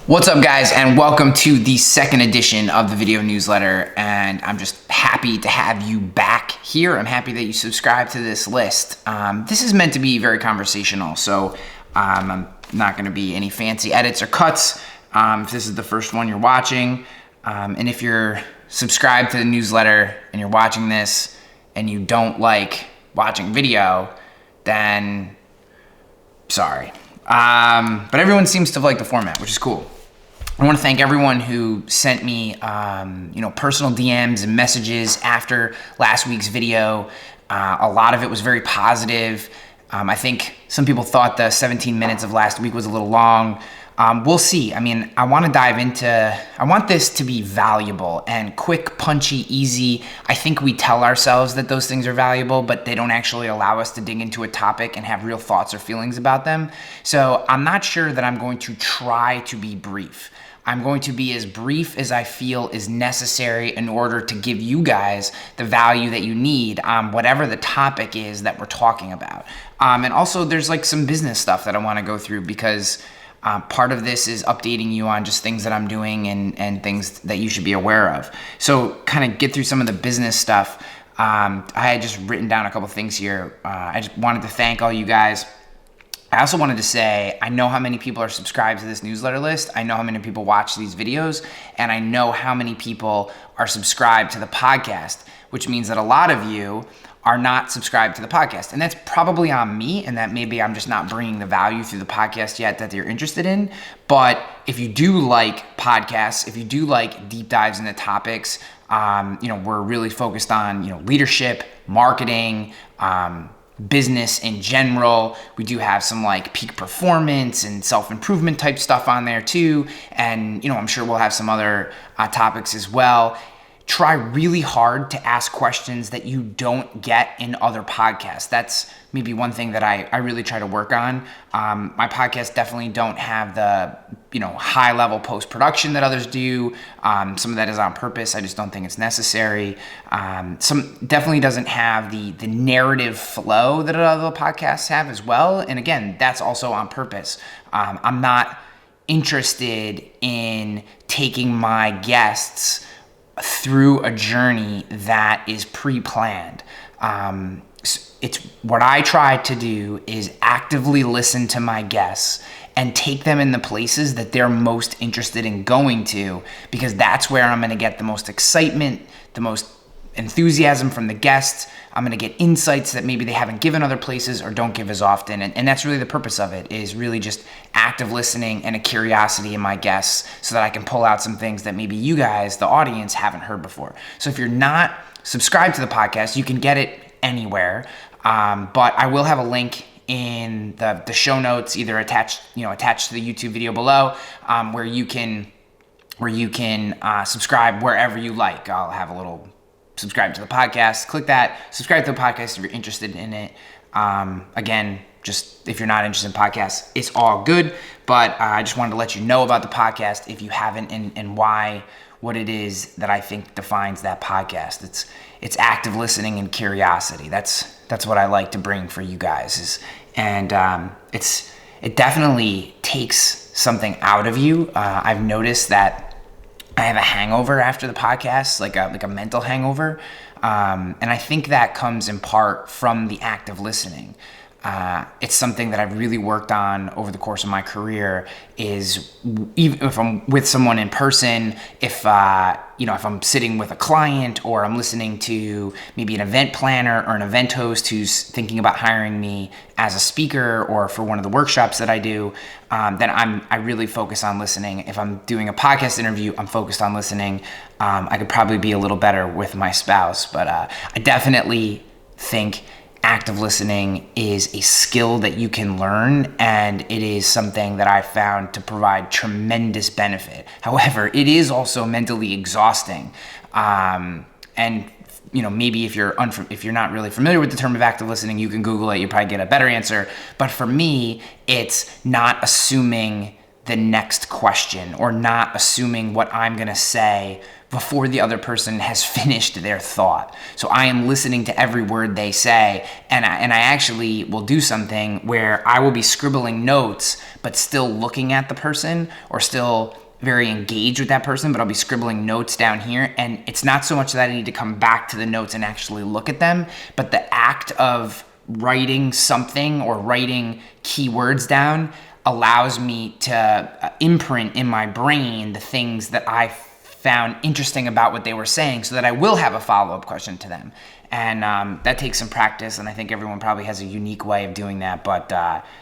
What's up, guys, and welcome to the second edition of the video newsletter. And I'm just happy to have you back here. I'm happy that you subscribe to this list. This is meant to be very conversational, so I'm not going to be any fancy edits or cuts. If this is the first one you're watching, and if you're subscribed to the newsletter and you're watching this and you don't like watching video, then sorry. But everyone seems to like the format, which is cool. I want to thank everyone who sent me, personal DMs and messages after last week's video. A lot of it was very positive. I think some people thought the 17 minutes of last week was a little long. We'll see. I mean, I want this to be valuable and quick, punchy, easy. I think we tell ourselves that those things are valuable, but they don't actually allow us to dig into a topic and have real thoughts or feelings about them. So I'm not sure that I'm going to try to be brief. I'm going to be as brief as I feel is necessary in order to give you guys the value that you need on whatever the topic is that we're talking about. And also there's like some business stuff that I want to go through because part of this is updating you on just things that I'm doing and things that you should be aware of. So kind of get through some of the business stuff. I had just written down a couple things here. I just wanted to thank all you guys. I also wanted to say, I know how many people are subscribed to this newsletter list. I know how many people watch these videos, and I know how many people are subscribed to the podcast, which means that a lot of you are not subscribed to the podcast. And that's probably on me, and that maybe I'm just not bringing the value through the podcast yet that you're interested in. But if you do like podcasts, if you do like deep dives into topics, we're really focused on, leadership, marketing, business in general. We do have some like peak performance and self-improvement type stuff on there too. And, I'm sure we'll have some other topics as well. Try really hard to ask questions that you don't get in other podcasts. That's maybe one thing that I really try to work on. My podcasts definitely don't have the, high level post-production that others do. Some of that is on purpose. I just don't think it's necessary. Some definitely doesn't have the narrative flow that other podcasts have as well. And again, that's also on purpose. I'm not interested in taking my guests through a journey that is pre-planned. It's what I try to do is actively listen to my guests and take them in the places that they're most interested in going to, because that's where I'm going to get the most excitement, the most enthusiasm from the guests. I'm going to get insights that maybe they haven't given other places or don't give as often. And that's really the purpose of it, is really just active listening and a curiosity in my guests so that I can pull out some things that maybe you guys, the audience, haven't heard before. So if you're not subscribed to the podcast, you can get it anywhere. But I will have a link in the show notes, either attached to the YouTube video below, where you can subscribe wherever you like. I'll have a little subscribe to the podcast. Click that. Subscribe to the podcast if you're interested in it. Again, just if you're not interested in podcasts, it's all good. But I just wanted to let you know about the podcast if you haven't, and what it is that I think defines that podcast. It's active listening and curiosity. That's what I like to bring for you guys. It definitely takes something out of you. I've noticed that I have a hangover after the podcast, like a mental hangover. And I think that comes in part from the act of listening. It's something that I've really worked on over the course of my career, is even if I'm with someone in person, if I'm sitting with a client, or I'm listening to maybe an event planner or an event host who's thinking about hiring me as a speaker or for one of the workshops that I do, then I really focus on listening. If I'm doing a podcast interview, I'm focused on listening. I could probably be a little better with my spouse, but I definitely think active listening is a skill that you can learn, and it is something that I found to provide tremendous benefit. However, it is also mentally exhausting. Maybe if you're not really familiar with the term of active listening, you can Google it. You probably get a better answer. But for me, it's not assuming the next question or not assuming what I'm going to say before the other person has finished their thought. So I am listening to every word they say, and I actually will do something where I will be scribbling notes, but still looking at the person, or still very engaged with that person, but I'll be scribbling notes down here. And it's not so much that I need to come back to the notes and actually look at them, but the act of writing something or writing keywords down allows me to imprint in my brain the things that I found interesting about what they were saying, so that I will have a follow-up question to them. And that takes some practice, and I think everyone probably has a unique way of doing that, but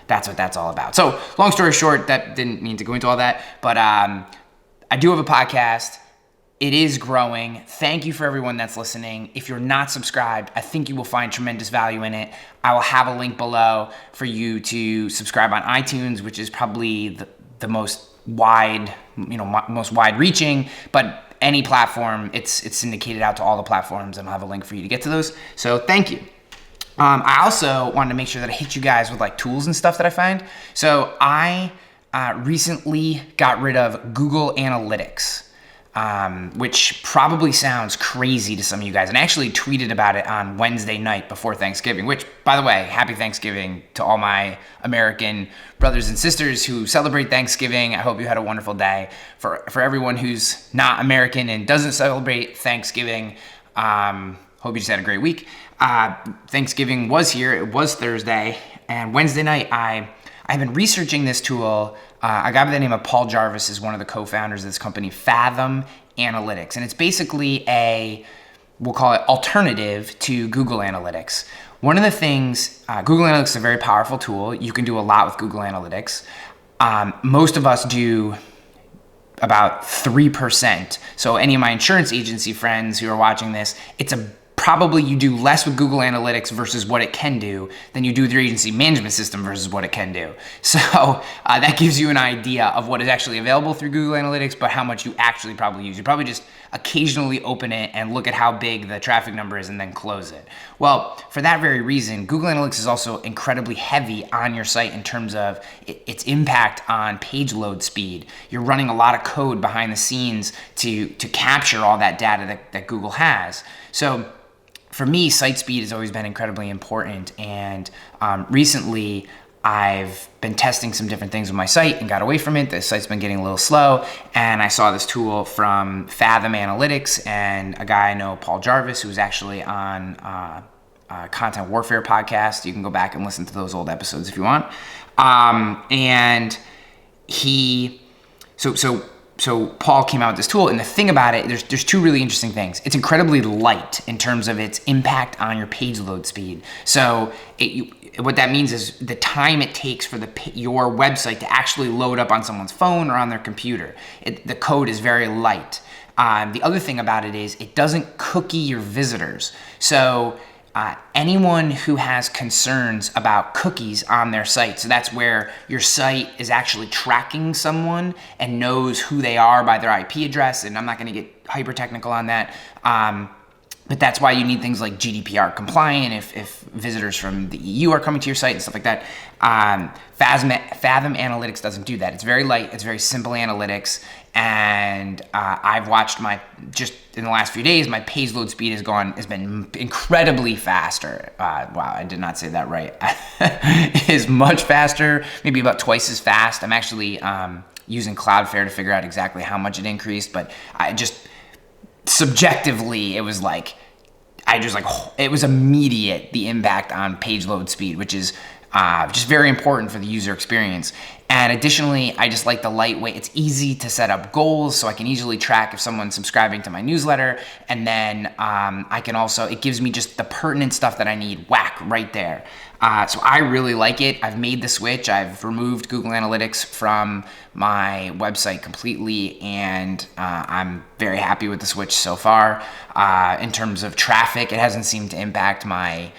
that's what that's all about. So long story short, that didn't mean to go into all that, but I do have a podcast. It is growing. Thank you for everyone that's listening. If you're not subscribed, I think you will find tremendous value in it. I will have a link below for you to subscribe on iTunes, which is probably the most most wide-reaching, but any platform, it's syndicated out to all the platforms, and I'll have a link for you to get to those. So thank you. I also wanted to make sure that I hit you guys with like tools and stuff that I find. So I recently got rid of Google Analytics, which probably sounds crazy to some of you guys. And I actually tweeted about it on Wednesday night before Thanksgiving, which, by the way, happy Thanksgiving to all my American brothers and sisters who celebrate Thanksgiving. I hope you had a wonderful day. For everyone who's not American and doesn't celebrate Thanksgiving, hope you just had a great week. Thanksgiving was here. It was Thursday. And Wednesday night, I've been researching this tool. A guy by the name of Paul Jarvis is one of the co-founders of this company, Fathom Analytics. And it's basically we'll call it alternative to Google Analytics. One of the things, Google Analytics is a very powerful tool. You can do a lot with Google Analytics. Most of us do about 3%. So any of my insurance agency friends who are watching this, probably you do less with Google Analytics versus what it can do than you do with your agency management system versus what it can do. So that gives you an idea of what is actually available through Google Analytics, but how much you actually probably use. You probably just occasionally open it and look at how big the traffic number is and then close it. Well, for that very reason, Google Analytics is also incredibly heavy on your site in terms of its impact on page load speed. You're running a lot of code behind the scenes to capture all that data that Google has. So for me, site speed has always been incredibly important, and recently I've been testing some different things with my site and got away from it. The site's been getting a little slow, and I saw this tool from Fathom Analytics and a guy I know, Paul Jarvis, who's actually on Content Warfare podcast. You can go back and listen to those old episodes if you want. And So Paul came out with this tool, and the thing about it, there's two really interesting things. It's incredibly light in terms of its impact on your page load speed. So what that means is the time it takes for your website to actually load up on someone's phone or on their computer. The code is very light. The other thing about it is it doesn't cookie your visitors. So anyone who has concerns about cookies on their site, so that's where your site is actually tracking someone and knows who they are by their IP address, and I'm not going to get hyper technical on that, but that's why you need things like GDPR compliant if visitors from the EU are coming to your site and stuff like that. Fathom Analytics doesn't do that. It's very light, it's very simple analytics, and I've watched just in the last few days, my page load speed has been incredibly faster. Wow, I did not say that right. It is much faster, maybe about twice as fast. I'm actually using Cloudflare to figure out exactly how much it increased, but subjectively, it was it was immediate, the impact on page load speed, which is just very important for the user experience. And additionally, I just like the lightweight. It's easy to set up goals, so I can easily track if someone's subscribing to my newsletter. And then it gives me just the pertinent stuff that I need, whack, right there. So I really like it. I've made the switch. I've removed Google Analytics from my website completely, and I'm very happy with the switch so far. In terms of traffic, it hasn't seemed to impact my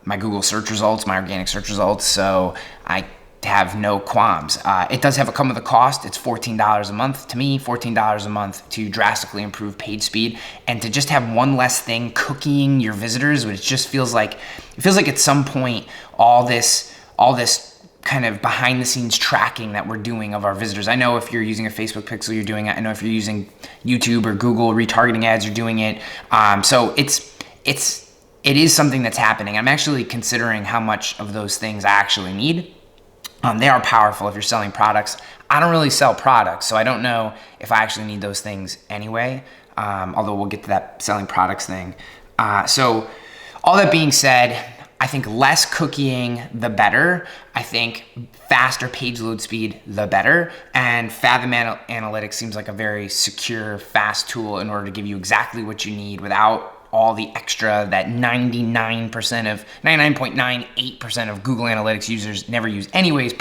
Google search results, my organic search results, so I have no qualms. It does come with a cost. It's $14 a month to me, $14 a month to drastically improve page speed, and to just have one less thing cookieing your visitors, which just feels like at some point all this kind of behind the scenes tracking that we're doing of our visitors. I know if you're using a Facebook pixel, you're doing it. I know if you're using YouTube or Google retargeting ads, you're doing it. So it is something that's happening. I'm actually considering how much of those things I actually need. They are powerful if you're selling products. I don't really sell products, so I don't know if I actually need those things anyway, although we'll get to that selling products thing. So all that being said, I think less cookieing, the better. I think faster page load speed, the better. And Fathom Analytics seems like a very secure, fast tool in order to give you exactly what you need without all the extra that 99.98% of Google Analytics users never use anyways,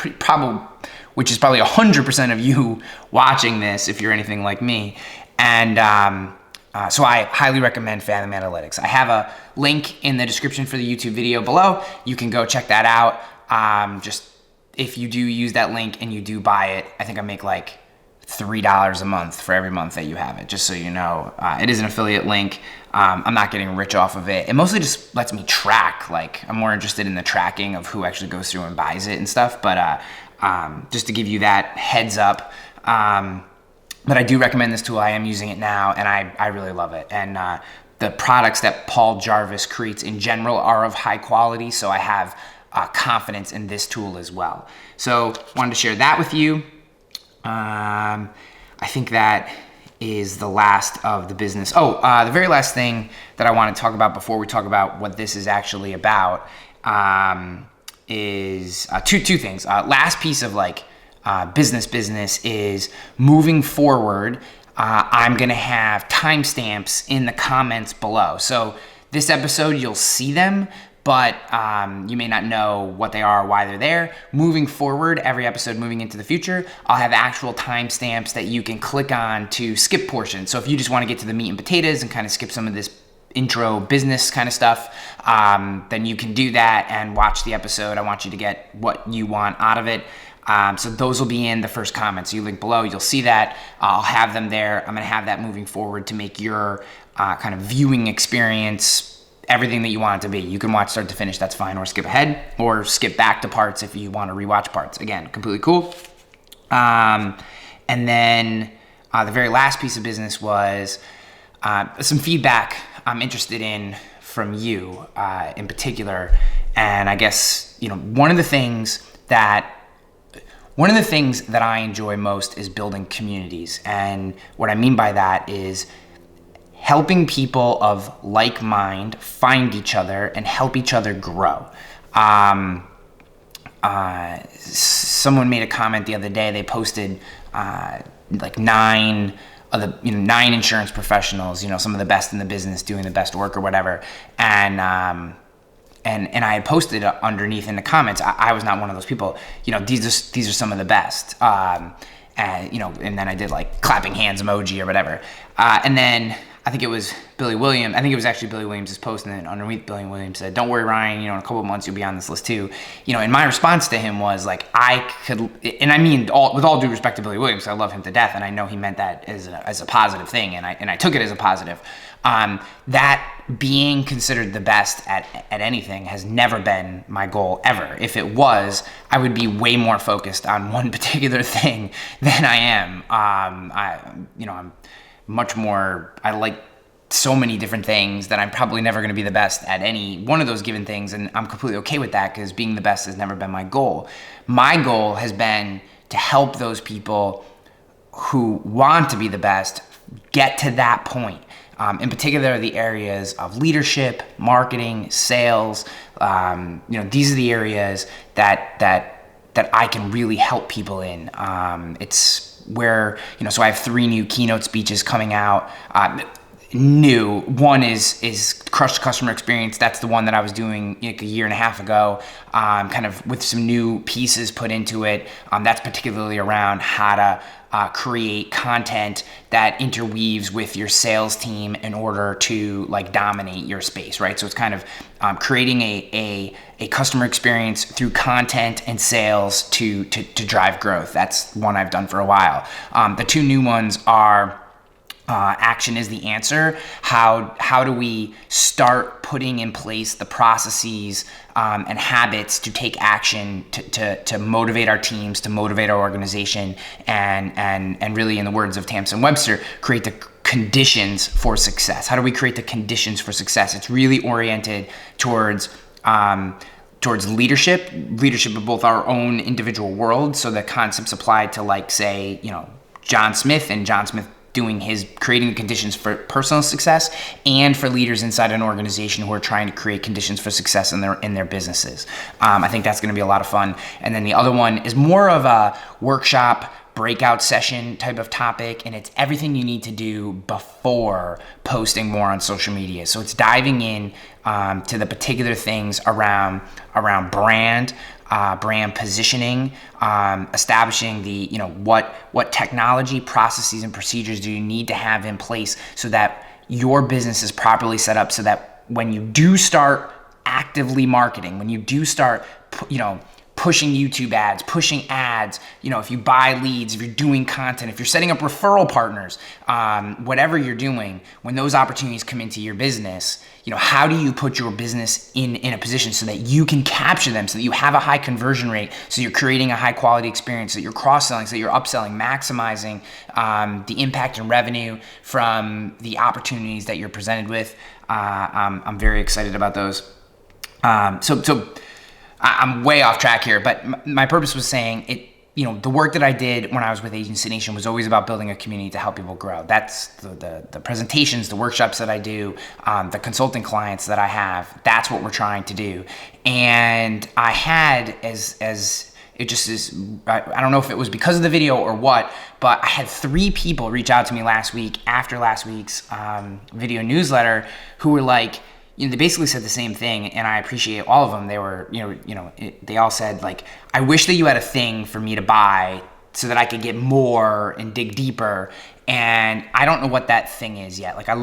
which is probably 100% of you watching this if you're anything like me. And so I highly recommend Fathom Analytics. I have a link in the description for the YouTube video below. You can go check that out. Just if you do use that link and you do buy it, I think I make like $3 a month for every month that you have it, just so you know. It is an affiliate link. I'm not getting rich off of it. It mostly just lets me track. Like, I'm more interested in the tracking of who actually goes through and buys it and stuff. But just to give you that heads up. But I do recommend this tool. I am using it now, and I really love it. And the products that Paul Jarvis creates in general are of high quality, so I have confidence in this tool as well. So wanted to share that with you. I think that is the last of the business. The very last thing that I want to talk about before we talk about what this is actually about is two things. Last piece of like business is moving forward. I'm going to have timestamps in the comments below. So this episode, you'll see them, but you may not know what they are or why they're there. Moving forward, every episode moving into the future, I'll have actual timestamps that you can click on to skip portions. So if you just want to get to the meat and potatoes and kind of skip some of this intro business kind of stuff, then you can do that and watch the episode. I want you to get what you want out of it. So those will be in the first comment. So you link below, you'll see that. I'll have them there. I'm going to have that moving forward to make your kind of viewing experience everything that you want it to be. You can watch start to finish, that's fine, or skip ahead, or skip back to parts if you want to rewatch parts. Again, completely cool. And then the very last piece of business was some feedback I'm interested in from you in particular. And I guess, one of the things that I enjoy most is building communities. And what I mean by that is helping people of like mind find each other and help each other grow. Someone made a comment the other day. They posted like 9 insurance professionals, some of the best in the business doing the best work or whatever. And I had posted underneath in the comments, I was not one of those people, these are some of the best. And then I did like clapping hands emoji or whatever. And then I think it was Billy Williams. I think it was actually Billy Williams' post, and then underneath Billy Williams said, "Don't worry, Ryan, in a couple of months you'll be on this list too." And my response to him was like, I could, and I mean, with all due respect to Billy Williams, I love him to death, and I know he meant that as a positive thing, and I took it as a positive. That being considered the best at anything has never been my goal ever. If it was, I would be way more focused on one particular thing than I am. I'm much more, I like so many different things that I'm probably never going to be the best at any one of those given things, and I'm completely okay with that because being the best has never been my goal. My goal has been to help those people who want to be the best get to that point. In particular, the areas of leadership, marketing, sales. These are the areas that I can really help people in. It's where, so I have 3 new keynote speeches coming out. New one is Crush Customer Experience. That's the one that I was doing like a year and a half ago, kind of with some new pieces put into it. That's particularly around how to create content that interweaves with your sales team in order to like dominate your space, right? So it's kind of creating a customer experience through content and sales to drive growth. That's one I've done for a while. The 2 new ones are action is the answer. How do we start putting in place the processes and habits to take action to motivate our teams, to motivate our organization, and really, in the words of Tamsin Webster, create the conditions for success. How do we create the conditions for success? It's really oriented towards leadership of both our own individual world. So the concepts applied to, like, say, John Smith creating the conditions for personal success, and for leaders inside an organization who are trying to create conditions for success in their businesses. I think that's going to be a lot of fun. And then the other one is more of a workshop, breakout session type of topic, and it's everything you need to do before posting more on social media. So it's diving in to the particular things around brand positioning, establishing the, what technology, processes, and procedures do you need to have in place so that your business is properly set up, so that when you do start actively marketing, when you do start, pushing YouTube ads, pushing ads, if you buy leads, if you're doing content, if you're setting up referral partners, whatever you're doing, when those opportunities come into your business, how do you put your business in a position so that you can capture them, so that you have a high conversion rate, so you're creating a high quality experience, so that you're cross-selling, so that you're upselling, maximizing the impact and revenue from the opportunities that you're presented with. I'm very excited about those. So I'm way off track here, but my purpose was saying it. The work that I did when I was with Agency Nation was always about building a community to help people grow. That's the presentations, the workshops that I do, the consulting clients that I have. That's what we're trying to do. And I had, as it just is, I don't know if it was because of the video or what, but I had 3 people reach out to me last week after last week's video newsletter who were like, they basically said the same thing, and I appreciate all of them. They were, they all said, like, I wish that you had a thing for me to buy so that I could get more and dig deeper. And I don't know what that thing is yet. Like, I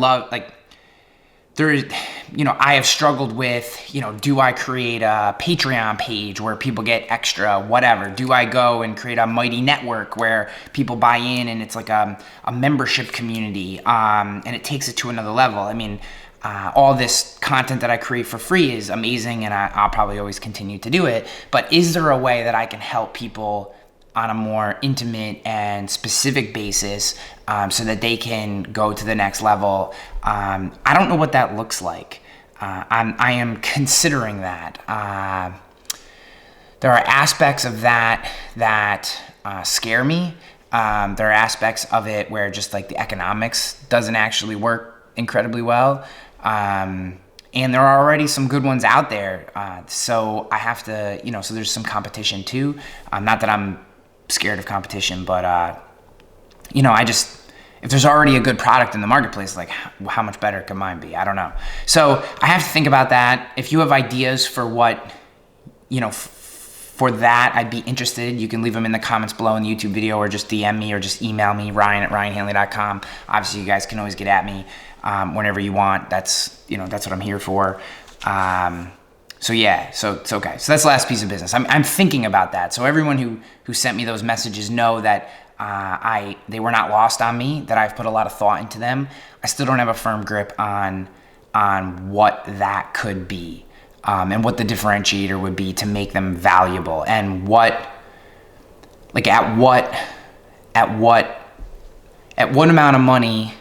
have struggled with, do I create a Patreon page where people get extra whatever? Do I go and create a Mighty Network where people buy in and it's like a membership community, and it takes it to another level? I mean, all this content that I create for free is amazing, and I'll probably always continue to do it. But is there a way that I can help people on a more intimate and specific basis, so that they can go to the next level? I don't know what that looks like. I am considering that. There are aspects of that scare me. There are aspects of it where just like the economics doesn't actually work incredibly well. And there are already some good ones out there. So I have to, so there's some competition too. Not that I'm scared of competition, but, if there's already a good product in the marketplace, like how much better can mine be? I don't know. So I have to think about that. If you have ideas for what, for that, I'd be interested. You can leave them in the comments below in the YouTube video, or just DM me, or just email me, ryan@ryanhanley.com. Obviously, you guys can always get at me whenever you want. That's what I'm here for. So it's okay. So that's the last piece of business. I'm thinking about that. So everyone who sent me those messages know that they were not lost on me, that I've put a lot of thought into them. I still don't have a firm grip on what that could be, and what the differentiator would be to make them valuable, and at what amount of money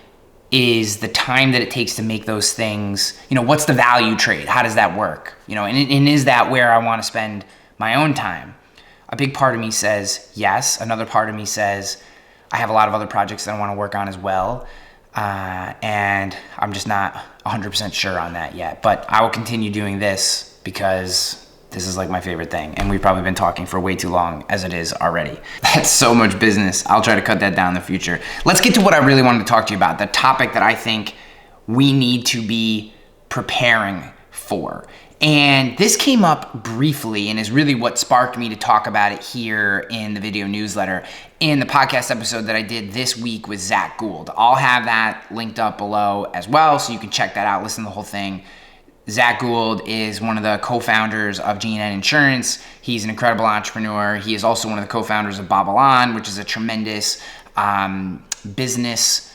is the time that it takes to make those things. What's the value trade? How does that work? And is that where I want to spend my own time? A big part of me says yes. Another part of me says I have a lot of other projects that I want to work on as well. And I'm just not 100% sure on that yet. But I will continue doing this because this is like my favorite thing. And we've probably been talking for way too long as it is already. That's so much business. I'll try to cut that down in the future. Let's get to what I really wanted to talk to you about. The topic that I think we need to be preparing for. And this came up briefly and is really what sparked me to talk about it here in the video newsletter, in the podcast episode that I did this week with Zach Gould. I'll have that linked up below as well, so you can check that out, listen to the whole thing. Zach Gould is one of the co-founders of G&N Insurance. He's an incredible entrepreneur. He is also one of the co-founders of Babylon, which is a tremendous business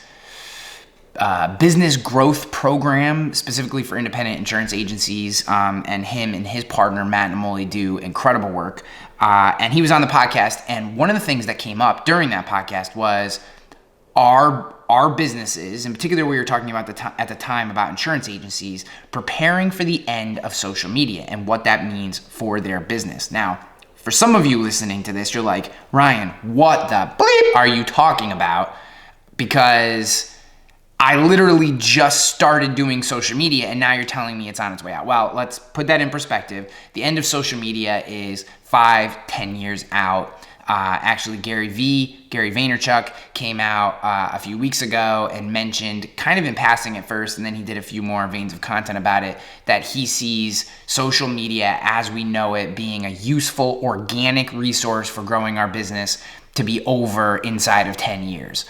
business growth program specifically for independent insurance agencies. And him and his partner, Matt Namoli, do incredible work. And he was on the podcast. And one of the things that came up during that podcast was our businesses, in particular, we were talking about at the time about insurance agencies preparing for the end of social media and what that means for their business. Now, for some of you listening to this, you're like, Ryan, what the bleep are you talking about? Because I literally just started doing social media and now you're telling me it's on its way out. Well, let's put that in perspective. The end of social media is 5-10 years out. Actually, Gary Vaynerchuk came out a few weeks ago and mentioned, kind of in passing at first, and then he did a few more veins of content about it, that he sees social media as we know it being a useful, organic resource for growing our business to be over inside of 10 years.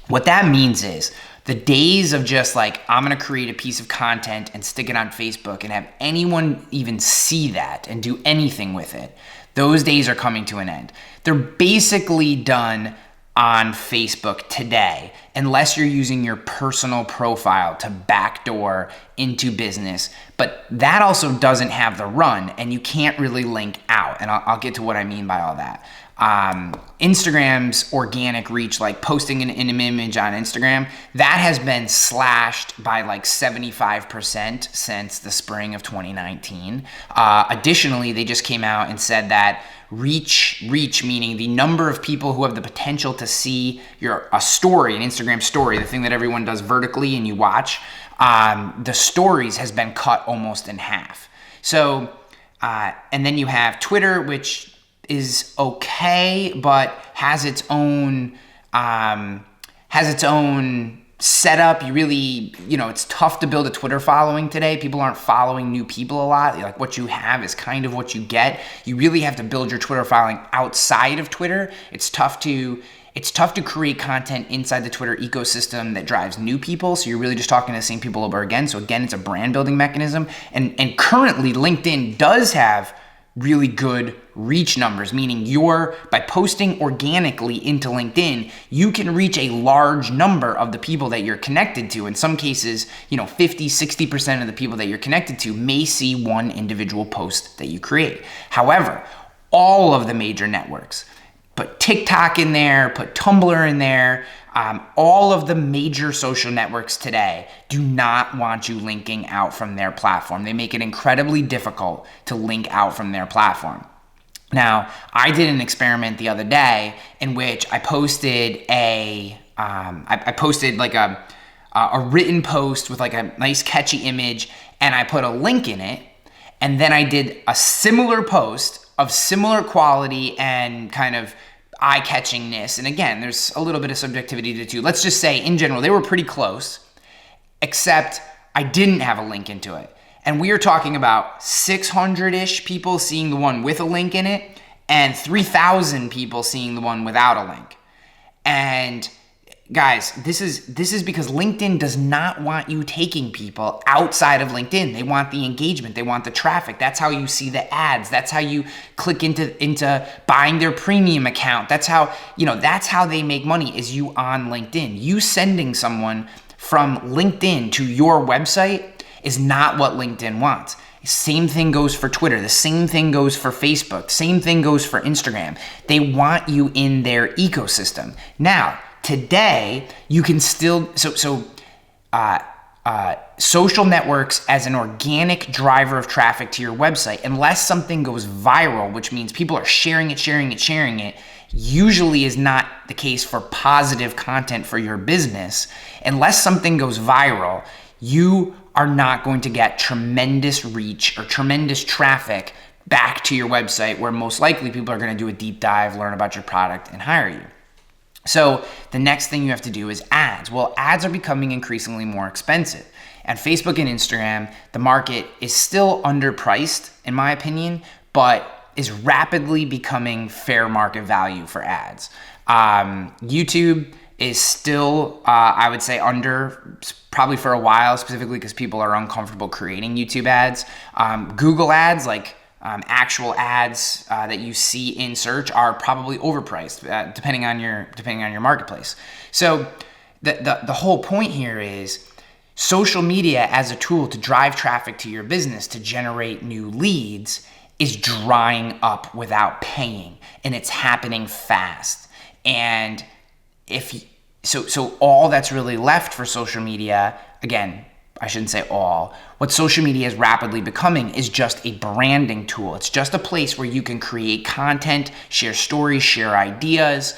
What that means is the days of just like, I'm going to create a piece of content and stick it on Facebook and have anyone even see that and do anything with it, those days are coming to an end. They're basically done on Facebook today, unless you're using your personal profile to backdoor into business. But that also doesn't have the run, and you can't really link out. And I'll get to what I mean by all that. Instagram's organic reach, like posting an image on Instagram, that has been slashed by like 75% since the spring of 2019. Additionally, they just came out and said that reach meaning the number of people who have the potential to see a story, an Instagram story, the thing that everyone does vertically and you watch, the stories has been cut almost in half. So, and then you have Twitter, which is okay, but has its own setup. You really, it's tough to build a Twitter following today. People aren't following new people a lot. Like what you have is kind of what you get. You really have to build your Twitter following outside of Twitter. It's tough to create content inside the Twitter ecosystem that drives new people. So you're really just talking to the same people over again. So again, it's a brand building mechanism. And currently LinkedIn does have really good reach numbers, meaning by posting organically into LinkedIn, you can reach a large number of the people that you're connected to. In some cases, 50, 60% of the people that you're connected to may see one individual post that you create. However, all of the major networks, put TikTok in there, put Tumblr in there, all of the major social networks today do not want you linking out from their platform. They make it incredibly difficult to link out from their platform. Now, I did an experiment the other day in which I posted I posted like a written post with like a nice catchy image, and I put a link in it, and then I did a similar post of similar quality and kind of eye-catchingness. And again, there's a little bit of subjectivity to it too. Let's just say in general, they were pretty close, except I didn't have a link into it. And we are talking about 600-ish people seeing the one with a link in it and 3,000 people seeing the one without a link. And guys, this is because LinkedIn does not want you taking people outside of LinkedIn. They want the engagement. They want the traffic. That's how you see the ads. That's how you click into buying their premium account. That's how they make money, is you on LinkedIn. You sending someone from LinkedIn to your website is not what LinkedIn wants. Same thing goes for Twitter. The same thing goes for Facebook. Same thing goes for Instagram. They want you in their ecosystem. Now, today, you can still, social networks as an organic driver of traffic to your website, unless something goes viral, which means people are sharing it, usually is not the case for positive content for your business. Unless something goes viral, you are not going to get tremendous reach or tremendous traffic back to your website, where most likely people are going to do a deep dive, learn about your product, and hire you. So the next thing you have to do is ads. Well, ads are becoming increasingly more expensive. At Facebook and Instagram, the market is still underpriced, in my opinion, but is rapidly becoming fair market value for ads. YouTube is still, I would say, under, probably for a while, specifically because people are uncomfortable creating YouTube ads. Google ads, like actual ads that you see in search, are probably overpriced, depending on your marketplace. So the whole point here is social media as a tool to drive traffic to your business, to generate new leads, is drying up without paying, and it's happening fast. And so all that's really left for social media, again, I shouldn't say all, what social media is rapidly becoming is just a branding tool. It's just a place where you can create content, share stories, share ideas,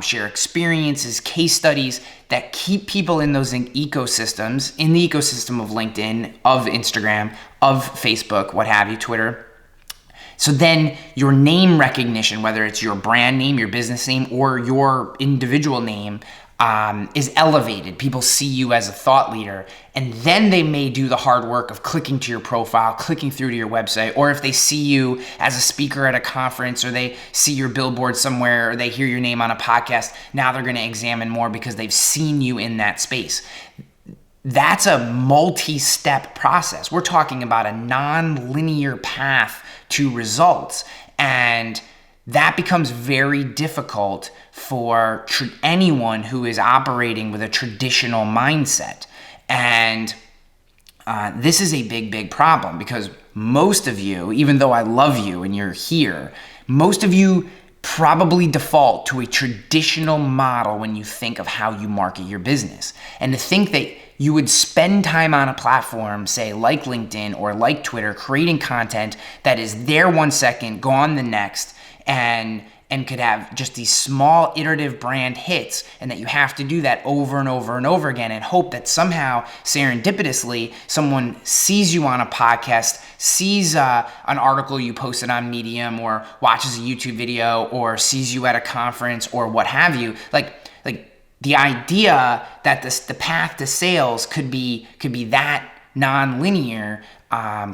share experiences, case studies that keep people in those ecosystems, in the ecosystem of LinkedIn, of Instagram, of Facebook, what have you, Twitter. So then your name recognition, whether it's your brand name, your business name, or your individual name, is elevated. People see you as a thought leader, and then they may do the hard work of clicking to your profile, clicking through to your website, or if they see you as a speaker at a conference, or they see your billboard somewhere, or they hear your name on a podcast, now they're going to examine more because they've seen you in that space. That's a multi-step process. We're talking about a non-linear path to results, and that becomes very difficult for anyone who is operating with a traditional mindset. And this is a big, big problem, because most of you, even though I love you and you're here, most of you probably default to a traditional model when you think of how you market your business. And to think that you would spend time on a platform, say like LinkedIn or like Twitter, creating content that is there 1 second, gone the next, and could have just these small iterative brand hits, and that you have to do that over and over and over again and hope that somehow serendipitously someone sees you on a podcast, sees an article you posted on Medium, or watches a YouTube video, or sees you at a conference, or what have you. Like the idea that the path to sales could be that non-linear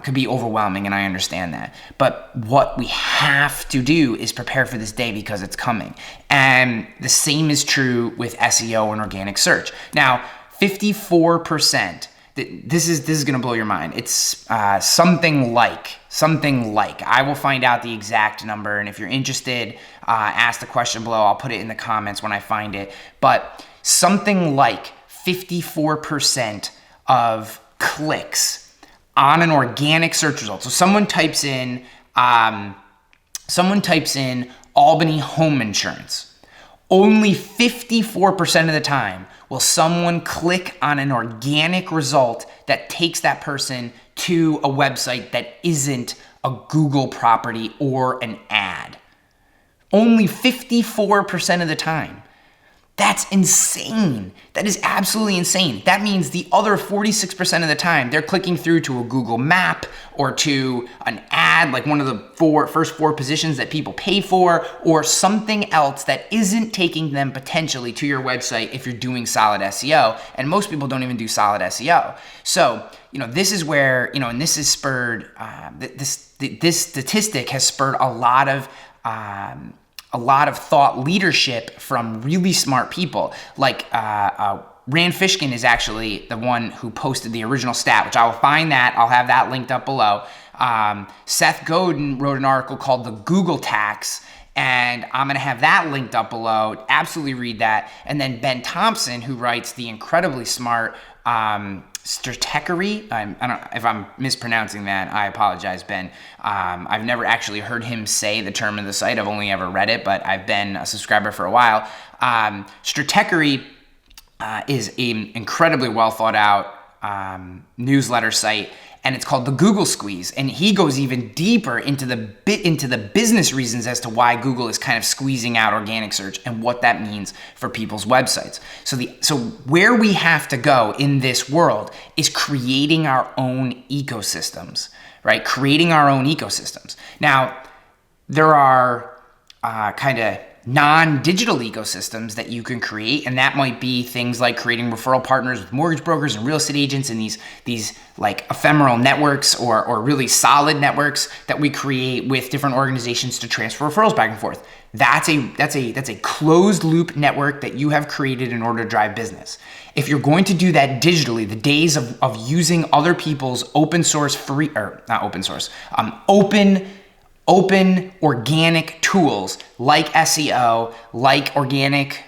could be overwhelming, and I understand that. But what we have to do is prepare for this day, because it's coming. And the same is true with SEO and organic search. Now, 54%, this is going to blow your mind. It's something like, I will find out the exact number, and if you're interested, ask the question below. I'll put it in the comments when I find it. But something like 54% of clicks on an organic search result. So someone types in Albany home insurance. Only 54% of the time will someone click on an organic result that takes that person to a website that isn't a Google property or an ad. Only 54% of the time. That's insane. That is absolutely insane. That means the other 46% of the time, they're clicking through to a Google map or to an ad, like one of the first four positions that people pay for, or something else that isn't taking them potentially to your website if you're doing solid SEO. And most people don't even do solid SEO. So, this is where, and this has spurred, this statistic has spurred a lot of thought leadership from really smart people. Like Rand Fishkin is actually the one who posted the original stat, which I will find that. I'll have that linked up below. Seth Godin wrote an article called The Google Tax, and I'm going to have that linked up below. Absolutely read that. And then Ben Thompson, who writes the incredibly smart Stratechery. I don't know if I'm mispronouncing that. I apologize, Ben. I've never actually heard him say the term of the site. I've only ever read it, but I've been a subscriber for a while. Stratechery is an incredibly well thought out newsletter site, and it's called the Google Squeeze. And he goes even deeper into the business reasons as to why Google is kind of squeezing out organic search and what that means for people's websites. So where we have to go in this world is creating our own ecosystems, right? Creating our own ecosystems. Now, there are kind of non-digital ecosystems that you can create, and that might be things like creating referral partners with mortgage brokers and real estate agents, and these like ephemeral networks or really solid networks that we create with different organizations to transfer referrals back and forth. That's a closed loop network that you have created in order to drive business. If you're going to do that digitally, the days of using other people's open organic tools like SEO, like organic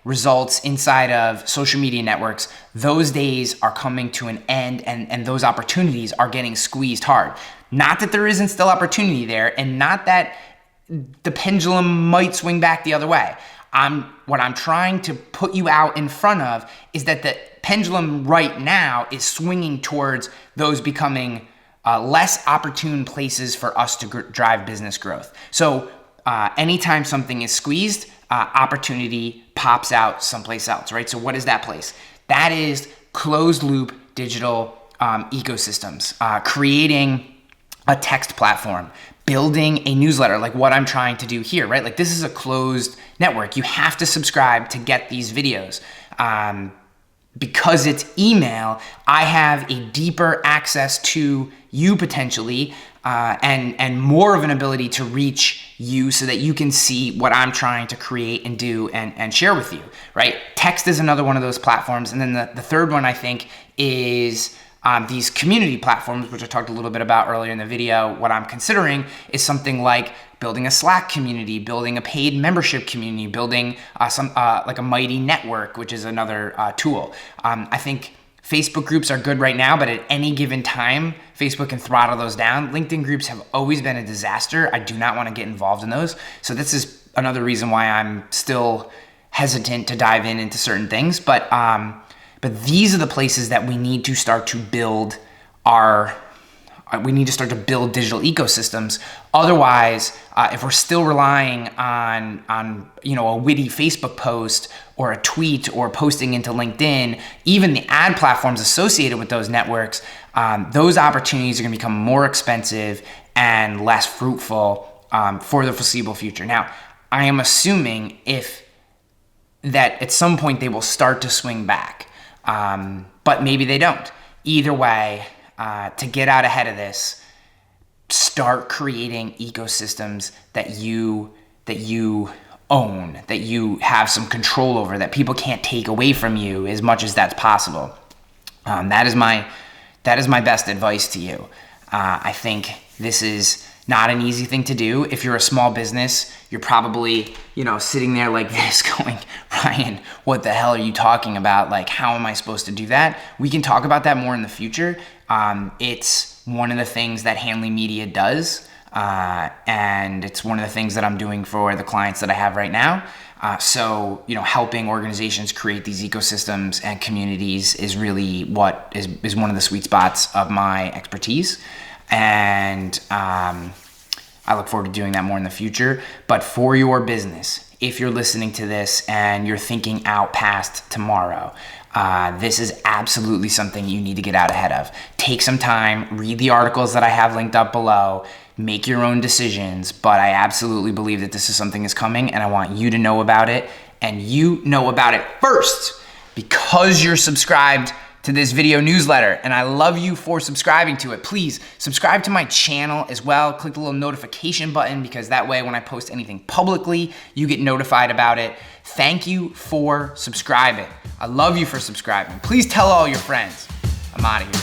results inside of social media networks, those days are coming to an end, and those opportunities are getting squeezed hard. Not that there isn't still opportunity there, and not that the pendulum might swing back the other way. What I'm trying to put you out in front of is that the pendulum right now is swinging towards those becoming less opportune places for us to drive business growth. So anytime something is squeezed, opportunity pops out someplace else, right? So what is that place? That is closed loop digital ecosystems, creating a text platform, building a newsletter like what I'm trying to do here, right? Like this is a closed network. You have to subscribe to get these videos. Because it's email, I have a deeper access to you potentially, and more of an ability to reach you so that you can see what I'm trying to create and do and share with you, right? Text is another one of those platforms. And then the third one I think is these community platforms, which I talked a little bit about earlier in the video. What I'm considering is something like building a Slack community, building a paid membership community, building like a Mighty Network, which is another tool. I think Facebook groups are good right now, but at any given time, Facebook can throttle those down. LinkedIn groups have always been a disaster. I do not want to get involved in those. So this is another reason why I'm still hesitant to dive into certain things. But these are the places that we need to start to build digital ecosystems. Otherwise, if we're still relying on a witty Facebook post or a tweet or posting into LinkedIn, even the ad platforms associated with those networks, those opportunities are going to become more expensive and less fruitful for the foreseeable future. Now, I am assuming that at some point they will start to swing back, but maybe they don't. Either way, to get out ahead of this, start creating ecosystems that you own, that you have some control over, that people can't take away from you as much as that's possible. That is my best advice to you. I think this is not an easy thing to do. If you're a small business, you're probably, sitting there like this going, Ryan, what the hell are you talking about? Like, how am I supposed to do that? We can talk about that more in the future. It's one of the things that Hanley Media does. And it's one of the things that I'm doing for the clients that I have right now. So helping organizations create these ecosystems and communities is really what is one of the sweet spots of my expertise. And I look forward to doing that more in the future. But for your business, if you're listening to this and you're thinking out past tomorrow, this is absolutely something you need to get out ahead of. Take some time, read the articles that I have linked up below, make your own decisions, but I absolutely believe that this is something that's coming, and I want you to know about it, and you know about it first because you're subscribed to this video newsletter, and I love you for subscribing to it. Please subscribe to my channel as well. Click the little notification button, because that way when I post anything publicly, you get notified about it. Thank you for subscribing. I love you for subscribing. Please tell all your friends. I'm out of here.